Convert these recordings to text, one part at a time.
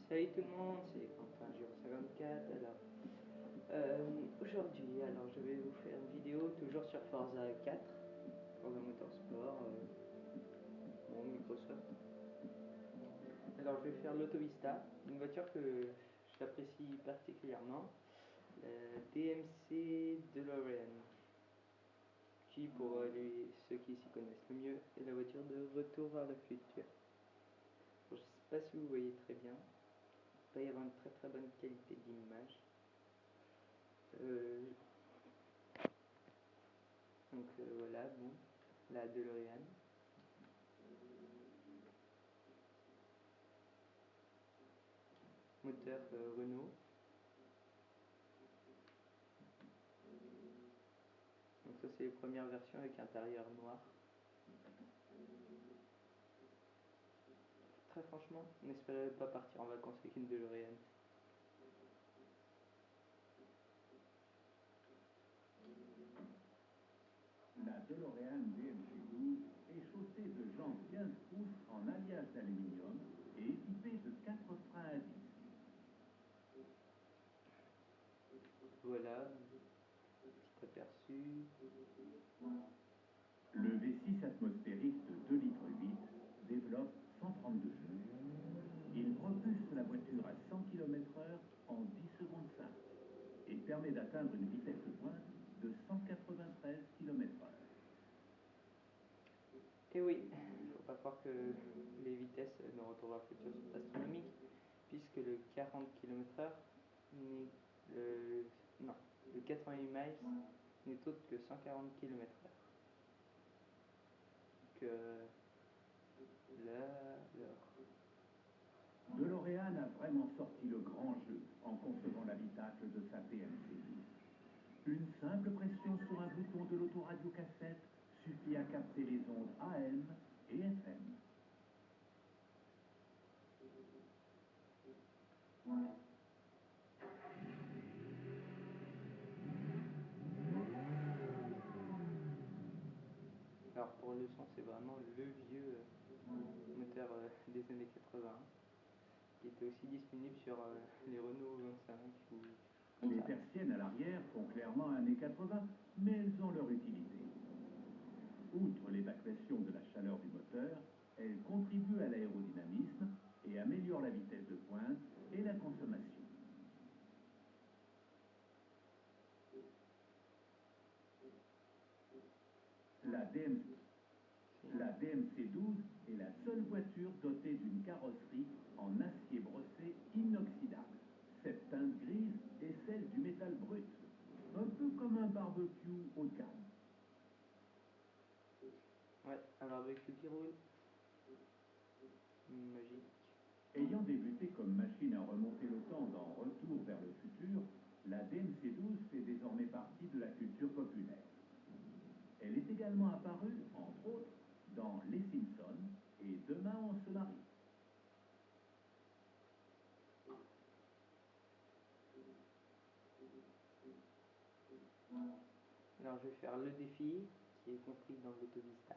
Salut tout le monde, c'est Quentin Giro 54. Aujourd'hui, je vais vous faire une vidéo toujours sur Forza 4, Forza Motorsport, bon, Microsoft. Alors, je vais faire l'Autovista, une voiture que j'apprécie particulièrement, la DMC DeLorean, qui pour ceux qui s'y connaissent le mieux est la voiture de Retour vers le futur. Je ne sais pas si vous voyez très bien. Il va y avoir une très très bonne qualité d'image. Voilà, bon, la DeLorean. Moteur Renault. Donc ça c'est les premières versions avec intérieur noir. Très franchement, n'espérez pas partir en vacances avec une DeLorean. La DeLorean DMC12 est chaussée de jantes 15 pouces en alliage d'aluminium et équipée de 4 freins à disque. Voilà, petit aperçu. Le V6 atmosphérique de 2,8 litres développe 132 chevaux. Il propulse la voiture à 100 km/h en 10 secondes simples et permet d'atteindre une vitesse de pointe de 193 km/h. Et oui, il ne faut pas croire que les vitesses de Retour vers le futur sont astronomiques, puisque le 40 km/h n'est non, le 88 miles n'est autre que 140 km/h. Donc là, DeLorean a vraiment sorti le grand jeu en concevant l'habitacle de sa DMC12. Une simple pression sur un bouton de l'autoradio cassette suffit à capter les ondes AM et FM. alors pour le son, c'est vraiment le vieux moteur des années 80 qui était aussi disponible sur les Renault 25 ou Les 4. persiennes à l'arrière font clairement années 80, mais elles ont leur utilité. Outre l'évacuation de la chaleur du moteur, elles contribuent à l'aérodynamisme et améliorent la vitesse de pointe et la consommation. La DMC12 est la seule voiture dotée d'une carrosserie en acier brossé inoxydable. Cette teinte grise est celle du métal brut, un peu comme un barbecue haut de gamme. Ouais, un barbecue qui roule. Magique. Ayant débuté comme machine à remonter le temps dans Retour vers le futur, la DMC12 fait désormais partie de la culture populaire. Elle est également apparue, entre autres, dans Les Simpsons et Demain on se marie. Alors je vais faire le défi qui est compris dans l'Autovista.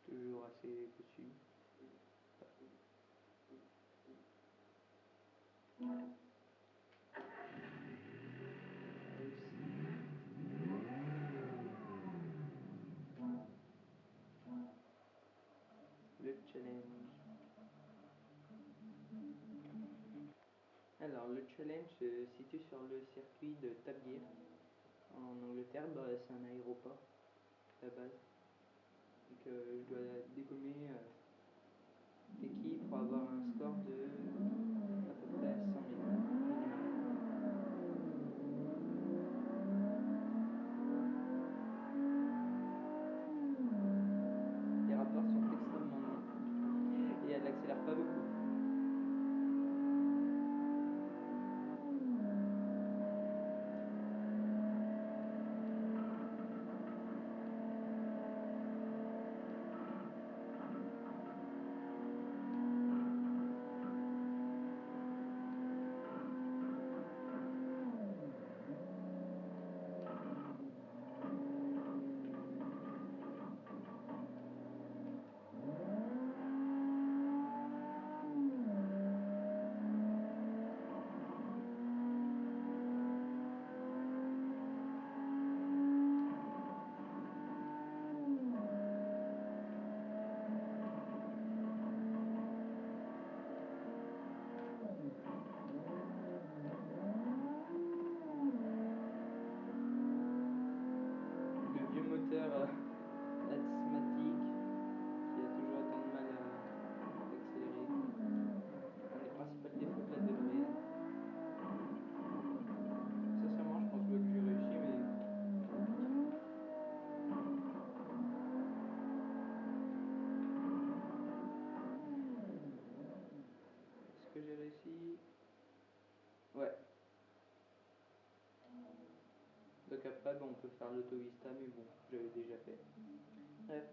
Toujours assez dessus. Le challenge. Alors le challenge se situe sur le circuit de Top Gear en Angleterre. C'est un aéroport à la base. Donc je dois dégommer l'équipe pour avoir un score de à peu près 100 000 minimum. Les rapports sont extrêmement longs et elle n'accélère pas beaucoup. réussi. Ouais. Donc après, bon, on peut faire l'auto-vista, mais bon, j'avais déjà fait. Bref.